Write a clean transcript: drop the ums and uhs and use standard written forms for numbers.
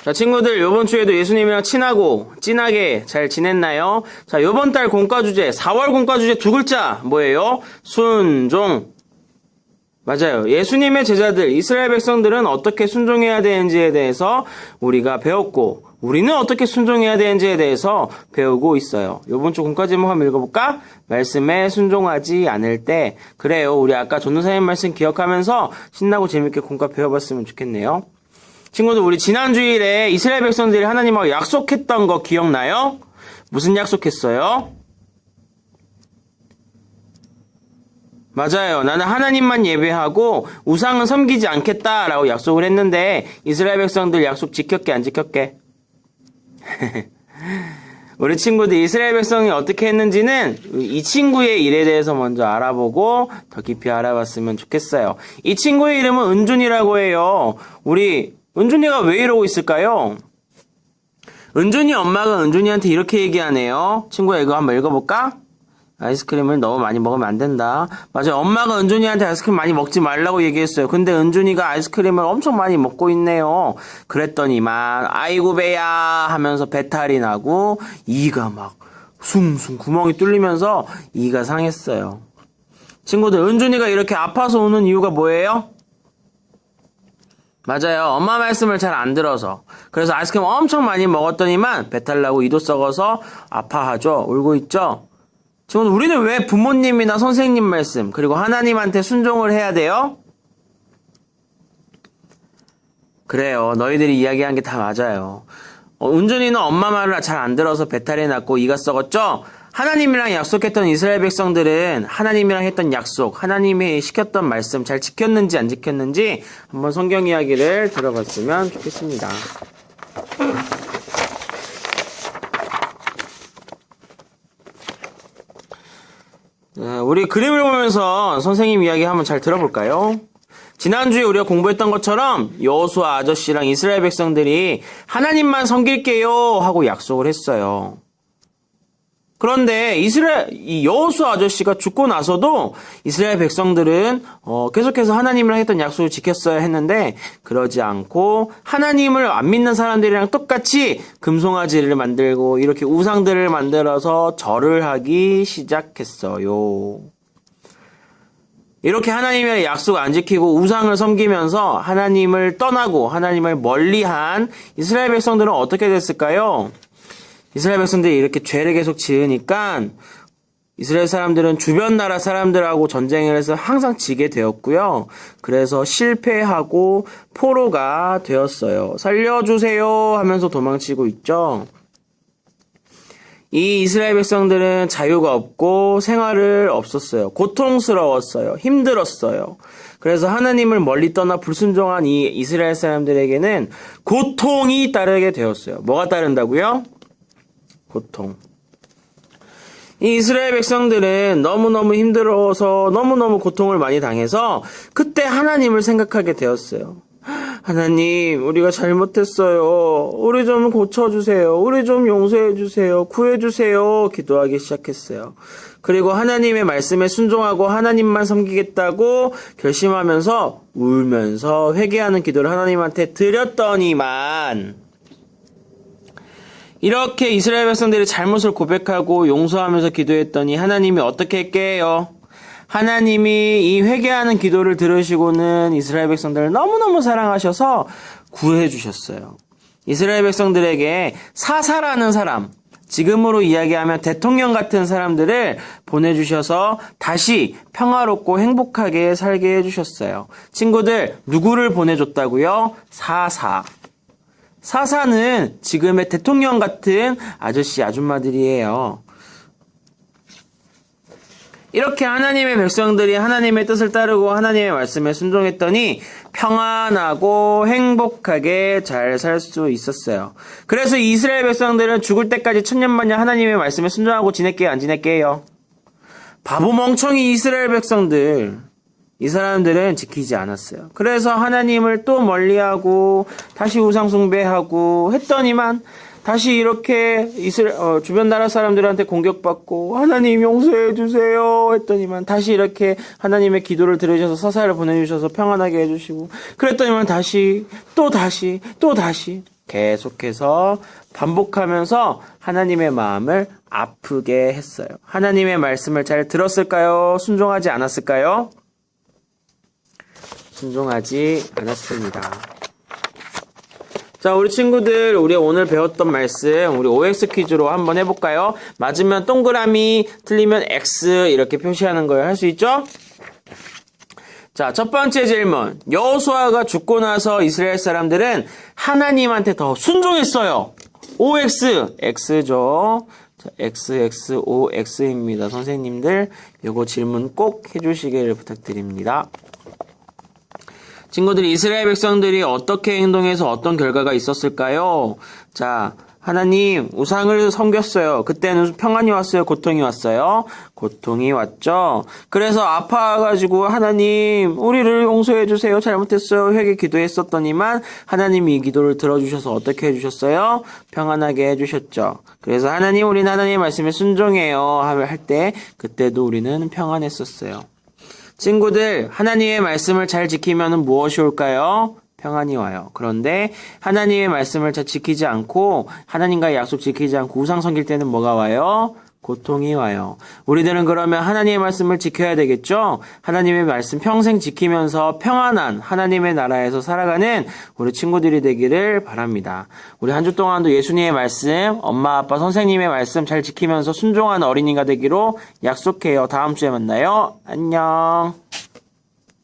자, 친구들, 요번 주에도 예수님이랑 친하고 찐하게 잘 지냈나요? 자, 요번 달 공과 주제, 4월 공과 주제 두 글자, 뭐예요? 순종. 맞아요. 예수님의 제자들, 이스라엘 백성들은 어떻게 순종해야 되는지에 대해서 우리가 배웠고, 우리는 어떻게 순종해야 되는지에 대해서 배우고 있어요. 요번 주 공과 제목 한번 읽어볼까? 말씀에 순종하지 않을 때. 그래요. 우리 아까 전도사님 말씀 기억하면서 신나고 재밌게 공과 배워봤으면 좋겠네요. 친구들, 우리 지난 주일에 이스라엘 백성들이 하나님하고 약속했던 거 기억나요? 무슨 약속했어요? 맞아요. 나는 하나님만 예배하고 우상은 섬기지 않겠다라고 약속을 했는데 이스라엘 백성들 약속 지켰게 안 지켰게? 우리 친구들 이스라엘 백성이 어떻게 했는지는 이 친구의 일에 대해서 먼저 알아보고 더 깊이 알아봤으면 좋겠어요. 이 친구의 이름은 은준이라고 해요. 우리 은준이가 왜 이러고 있을까요? 은준이 엄마가 은준이한테 이렇게 얘기하네요. 친구야, 이거 한번 읽어볼까? 아이스크림을 너무 많이 먹으면 안 된다. 맞아요. 엄마가 은준이한테 아이스크림 많이 먹지 말라고 얘기했어요. 근데 은준이가 아이스크림을 엄청 많이 먹고 있네요. 그랬더니만 아이고 배야 하면서 배탈이 나고 이가 막 숭숭 구멍이 뚫리면서 이가 상했어요. 친구들, 은준이가 이렇게 아파서 우는 이유가 뭐예요? 맞아요. 엄마 말씀을 잘 안 들어서. 그래서 아이스크림 엄청 많이 먹었더니만 배탈 나고 이도 썩어서 아파하죠. 울고 있죠. 지금 우리는 왜 부모님이나 선생님 말씀 그리고 하나님한테 순종을 해야 돼요? 그래요. 너희들이 이야기한 게 다 맞아요. 은준이는 엄마 말을 잘 안 들어서 배탈이 났고 이가 썩었죠? 하나님이랑 약속했던 이스라엘 백성들은 하나님이랑 했던 약속, 하나님이 시켰던 말씀 잘 지켰는지 안 지켰는지 한번 성경 이야기를 들어봤으면 좋겠습니다. 우리 그림을 보면서 선생님 이야기 한번 잘 들어볼까요? 지난주에 우리가 공부했던 것처럼 여호수아 아저씨랑 이스라엘 백성들이 하나님만 섬길게요 하고 약속을 했어요. 그런데 이 여호수아 아저씨가 죽고 나서도 이스라엘 백성들은 계속해서 하나님이랑 했던 약속을 지켰어야 했는데 그러지 않고 하나님을 안 믿는 사람들이랑 똑같이 금송아지를 만들고 이렇게 우상들을 만들어서 절을 하기 시작했어요. 이렇게 하나님의 약속 안 지키고 우상을 섬기면서 하나님을 떠나고 하나님을 멀리한 이스라엘 백성들은 어떻게 됐을까요? 이스라엘 백성들이 이렇게 죄를 계속 지으니까 이스라엘 사람들은 주변 나라 사람들하고 전쟁을 해서 항상 지게 되었고요. 그래서 실패하고 포로가 되었어요. 살려주세요 하면서 도망치고 있죠. 이 이스라엘 백성들은 자유가 없고 생활을 없었어요. 고통스러웠어요. 힘들었어요. 그래서 하나님을 멀리 떠나 불순종한 이 이스라엘 사람들에게는 고통이 따르게 되었어요. 뭐가 따른다고요? 고통. 이 이스라엘 백성들은 너무너무 힘들어서 너무너무 고통을 많이 당해서 그때 하나님을 생각하게 되었어요. 하나님, 우리가 잘못했어요. 우리 좀 고쳐주세요. 우리 좀 용서해주세요. 구해주세요. 기도하기 시작했어요. 그리고 하나님의 말씀에 순종하고 하나님만 섬기겠다고 결심하면서 울면서 회개하는 기도를 하나님한테 드렸더니만 이렇게 이스라엘 백성들이 잘못을 고백하고 용서하면서 기도했더니 하나님이 어떻게 했게요? 하나님이 이 회개하는 기도를 들으시고는 이스라엘 백성들을 너무너무 사랑하셔서 구해 주셨어요. 이스라엘 백성들에게 사사라는 사람, 지금으로 이야기하면 대통령 같은 사람들을 보내주셔서 다시 평화롭고 행복하게 살게 해주셨어요. 친구들, 누구를 보내줬다고요? 사사. 사사는 지금의 대통령 같은 아저씨, 아줌마들이에요. 이렇게 하나님의 백성들이 하나님의 뜻을 따르고 하나님의 말씀에 순종했더니 평안하고 행복하게 잘 살 수 있었어요. 그래서 이스라엘 백성들은 죽을 때까지 천년만년 하나님의 말씀에 순종하고 지낼게요, 안 지낼게요? 바보 멍청이 이스라엘 백성들. 이 사람들은 지키지 않았어요. 그래서 하나님을 또 멀리하고 다시 우상숭배하고 했더니만 다시 이렇게 주변 나라 사람들한테 공격받고 하나님 용서해 주세요 했더니만 다시 이렇게 하나님의 기도를 들으셔서 사사를 보내주셔서 평안하게 해주시고 그랬더니만 다시 계속해서 반복하면서 하나님의 마음을 아프게 했어요. 하나님의 말씀을 잘 들었을까요? 순종하지 않았을까요? 순종하지 않았습니다. 자, 우리 친구들, 우리 오늘 배웠던 말씀, 우리 OX 퀴즈로 한번 해볼까요? 맞으면 동그라미, 틀리면 X 이렇게 표시하는 거예요. 할 수 있죠? 자, 첫 번째 질문. 여호수아가 죽고 나서 이스라엘 사람들은 하나님한테 더 순종했어요. OX, X죠. 자, XXOX입니다. 선생님들, 요거 질문 꼭 해주시기를 부탁드립니다. 친구들, 이스라엘 백성들이 어떻게 행동해서 어떤 결과가 있었을까요? 자, 하나님 우상을 섬겼어요. 그때는 평안이 왔어요? 고통이 왔어요? 고통이 왔죠. 그래서 아파가지고 하나님 우리를 용서해 주세요. 잘못했어요. 회개 기도했었더니만 하나님이 이 기도를 들어주셔서 어떻게 해주셨어요? 평안하게 해주셨죠. 그래서 하나님 우리는 하나님의 말씀에 순종해요 할 때 그때도 우리는 평안했었어요. 친구들, 하나님의 말씀을 잘 지키면 무엇이 올까요? 평안이 와요. 그런데 하나님의 말씀을 잘 지키지 않고 하나님과의 약속 지키지 않고 우상 섬길 때는 뭐가 와요? 고통이 와요. 우리들은 그러면 하나님의 말씀을 지켜야 되겠죠? 하나님의 말씀 평생 지키면서 평안한 하나님의 나라에서 살아가는 우리 친구들이 되기를 바랍니다. 우리 한 주 동안도 예수님의 말씀, 엄마, 아빠, 선생님의 말씀 잘 지키면서 순종하는 어린이가 되기로 약속해요. 다음 주에 만나요. 안녕.